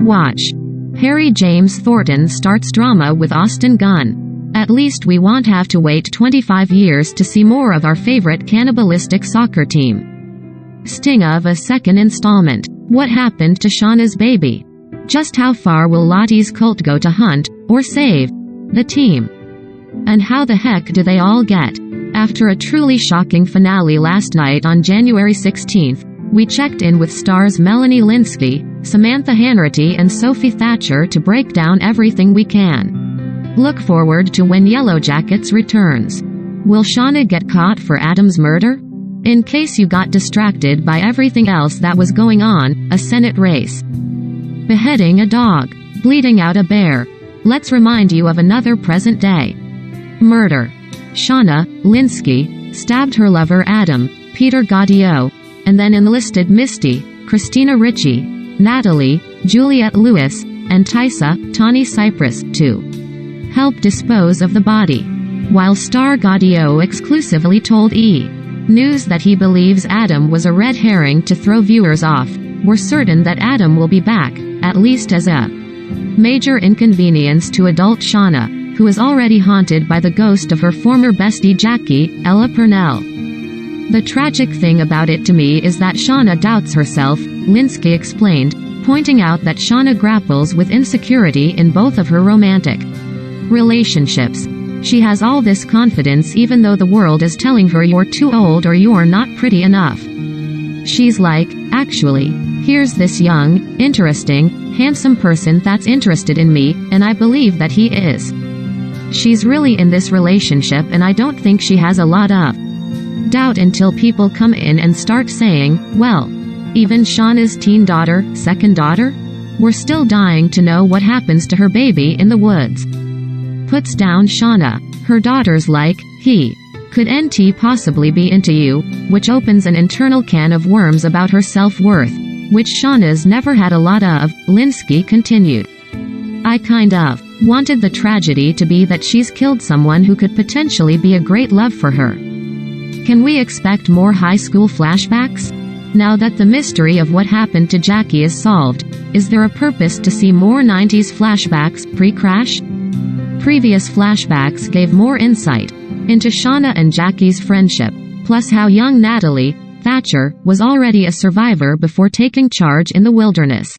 Watch. Harry James Thornton starts drama with Austin Gunn. At least we won't have to wait 25 years to see more of our favorite cannibalistic soccer team. Sting of a second installment. What happened to Shauna's baby? Just how far will Lottie's cult go to hunt, or save, the team? And how the heck do they all get? After a truly shocking finale last night on January 16th, we checked in with stars Melanie Lynskey, Samantha Hannity and Sophie Thatcher to break down everything we can. Look forward to when Yellowjackets returns. Will Shauna get caught for Adam's murder? In case you got distracted by everything else that was going on, a Senate race. Beheading a dog. Bleeding out a bear. Let's remind you of another present day murder. Shauna Lynskey stabbed her lover Adam, Peter Gaudio, and then enlisted Misty, Christina Ricci, Natalie, Juliette Lewis, and Tysa, Tawny Cypress, to help dispose of the body. While star Gaudio exclusively told E! News that he believes Adam was a red herring to throw viewers off, we're certain that Adam will be back, at least as a major inconvenience to adult Shauna, who is already haunted by the ghost of her former bestie Jackie, Ella Purnell. The tragic thing about it to me is that Shauna doubts herself, Lynskey explained, pointing out that Shauna grapples with insecurity in both of her romantic relationships. She has all this confidence even though the world is telling her you're too old or you're not pretty enough. She's like, actually, here's this young, interesting, handsome person that's interested in me, and I believe that he is. She's really in this relationship and I don't think she has a lot of doubt until people come in and start saying, well, even Shauna's teen daughter, second daughter? We're still dying to know what happens to her baby in the woods. Puts down Shauna. Her daughter's like, could NT possibly be into you, which opens an internal can of worms about her self-worth, which Shauna's never had a lot of, Lynskey continued. I kind of wanted the tragedy to be that she's killed someone who could potentially be a great love for her. Can we expect more high school flashbacks? Now that the mystery of what happened to Jackie is solved, is there a purpose to see more 90s flashbacks pre-crash? Previous flashbacks gave more insight into Shauna and Jackie's friendship, plus how young Natalie, Thatcher, was already a survivor before taking charge in the wilderness.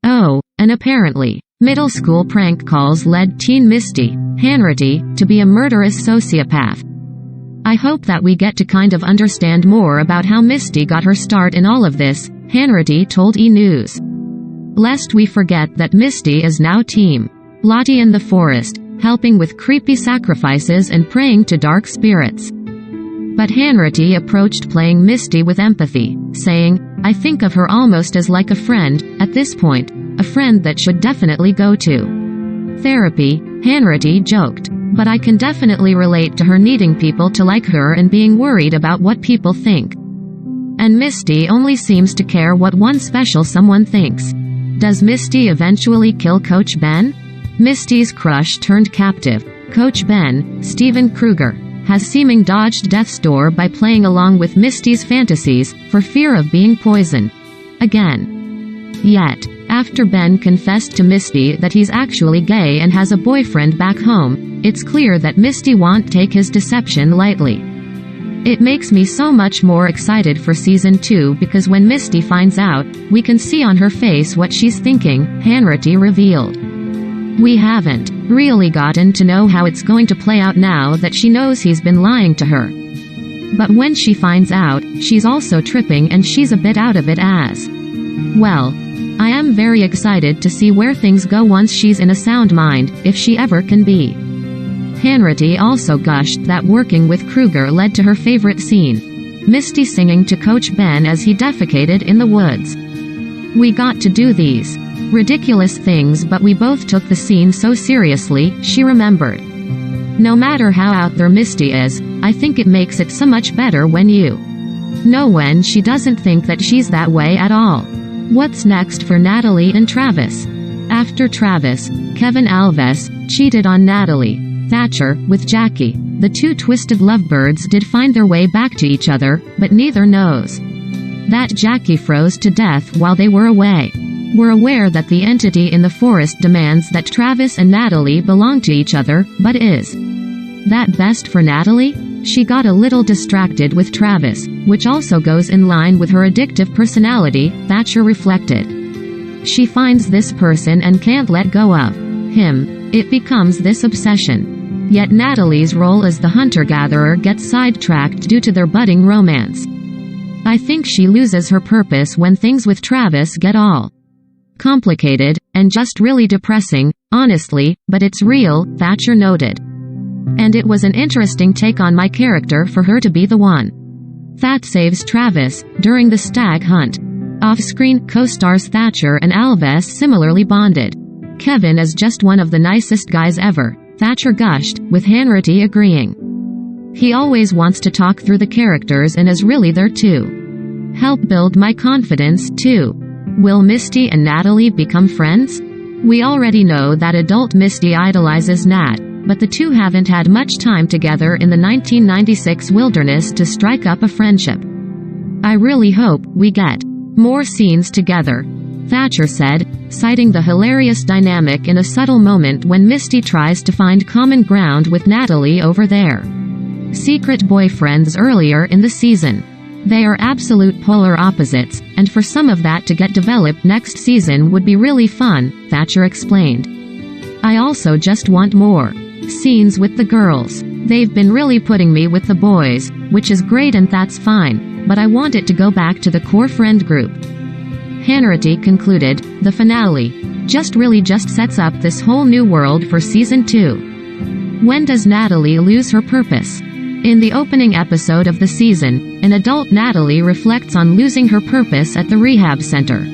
Oh, and apparently, middle school prank calls led teen Misty, Hannity, to be a murderous sociopath. I hope that we get to kind of understand more about how Misty got her start in all of this, Hannity told E! News. Lest we forget that Misty is now Team Lottie in the forest, helping with creepy sacrifices and praying to dark spirits. But Hannity approached playing Misty with empathy, saying, I think of her almost as like a friend, at this point, a friend that should definitely go to therapy, Hannity joked. But I can definitely relate to her needing people to like her and being worried about what people think. And Misty only seems to care what one special someone thinks. Does Misty eventually kill Coach Ben? Misty's crush turned captive, Coach Ben, Steven Kruger, has seeming dodged death's door by playing along with Misty's fantasies, for fear of being poisoned. Again. Yet, after Ben confessed to Misty that he's actually gay and has a boyfriend back home, it's clear that Misty won't take his deception lightly. It makes me so much more excited for season 2 because when Misty finds out, we can see on her face what she's thinking, Hannity revealed. We haven't really gotten to know how it's going to play out now that she knows he's been lying to her. But when she finds out, she's also tripping and she's a bit out of it as well. I am very excited to see where things go once she's in a sound mind, if she ever can be. Hannity also gushed that working with Kruger led to her favorite scene. Misty singing to Coach Ben as he defecated in the woods. We got to do these ridiculous things but we both took the scene so seriously, she remembered. No matter how out there Misty is, I think it makes it so much better when you know when she doesn't think that she's that way at all. What's next for Natalie and Travis? After Travis, Kevin Alves, cheated on Natalie, Thatcher, with Jackie, the two twisted lovebirds did find their way back to each other, but neither knows that Jackie froze to death while they were away. We're aware that the entity in the forest demands that Travis and Natalie belong to each other, but is that best for Natalie? She got a little distracted with Travis, which also goes in line with her addictive personality, Thatcher reflected. She finds this person and can't let go of him. It becomes this obsession. Yet Natalie's role as the hunter-gatherer gets sidetracked due to their budding romance. I think she loses her purpose when things with Travis get all complicated, and just really depressing, honestly, but it's real, Thatcher noted. And it was an interesting take on my character for her to be the one that saves Travis during the stag hunt. Off-screen, co-stars Thatcher and Alves similarly bonded. Kevin is just one of the nicest guys ever, Thatcher gushed, with Hannity agreeing. He always wants to talk through the characters and is really there to help build my confidence, too. Will Misty and Natalie become friends? We already know that adult Misty idolizes Nat, but the two haven't had much time together in the 1996 wilderness to strike up a friendship. I really hope we get more scenes together, Thatcher said, citing the hilarious dynamic in a subtle moment when Misty tries to find common ground with Natalie over their secret boyfriends earlier in the season. They are absolute polar opposites, and for some of that to get developed next season would be really fun, Thatcher explained. I also just want more scenes with the girls. They've been really putting me with the boys, which is great and that's fine, but I want it to go back to the core friend group. Hannity concluded, the finale just sets up this whole new world for season 2. When does Natalie lose her purpose? In the opening episode of the season, an adult Natalie reflects on losing her purpose at the rehab center.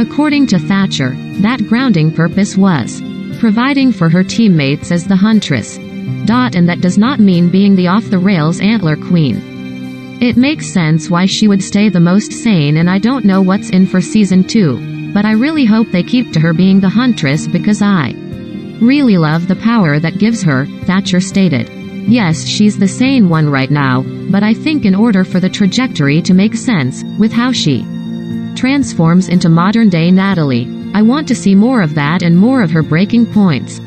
According to Thatcher, that grounding purpose was providing for her teammates as the huntress. And that does not mean being the off-the-rails antler queen. It makes sense why she would stay the most sane, and I don't know what's in for season 2, but I really hope they keep to her being the huntress because I really love the power that gives her, Thatcher stated. Yes, she's the sane one right now, but I think in order for the trajectory to make sense, with how she transforms into modern-day Natalie, I want to see more of that and more of her breaking points.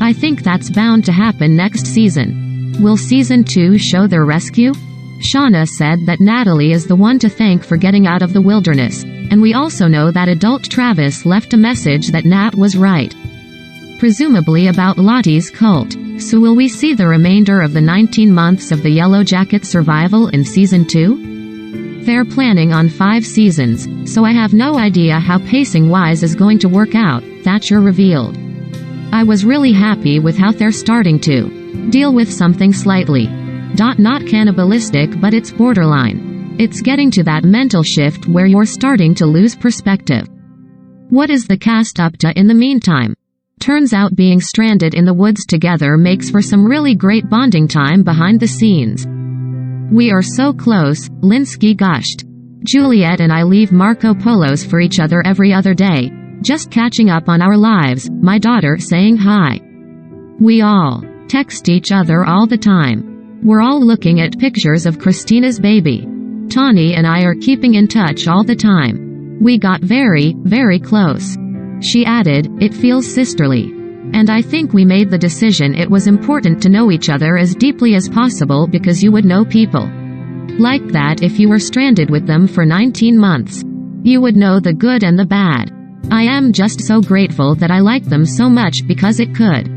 I think that's bound to happen next season. Will season 2 show their rescue? Shauna said that Natalie is the one to thank for getting out of the wilderness, and we also know that adult Travis left a message that Nat was right. Presumably about Lottie's cult. So will we see the remainder of the 19 months of the Yellowjackets survival in season 2? They're planning on 5 seasons, so I have no idea how pacing-wise is going to work out, Thatcher revealed. I was really happy with how they're starting to deal with something slightly not cannibalistic, but it's borderline. It's getting to that mental shift where you're starting to lose perspective. What is the cast up to in the meantime? Turns out being stranded in the woods together makes for some really great bonding time behind the scenes. We are so close, Linsky gushed. Juliet and I leave Marco Polos for each other every other day, just catching up on our lives, my daughter saying hi. We all text each other all the time. We're all looking at pictures of Christina's baby. Tawny and I are keeping in touch all the time. We got very, very close. She added, it feels sisterly. And I think we made the decision it was important to know each other as deeply as possible because you would know people like that if you were stranded with them for 19 months. You would know the good and the bad. I am just so grateful that I like them so much because it could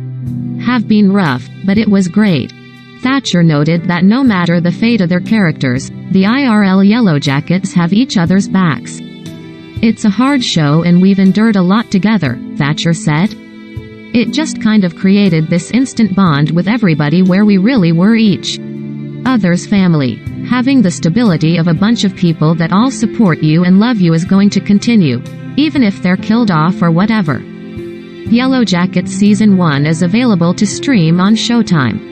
have been rough, but it was great. Thatcher noted that no matter the fate of their characters, the IRL Yellowjackets have each other's backs. It's a hard show and we've endured a lot together, Thatcher said. It just kind of created this instant bond with everybody where we really were each other's family. Having the stability of a bunch of people that all support you and love you is going to continue, even if they're killed off or whatever. Yellowjackets Season 1 is available to stream on Showtime.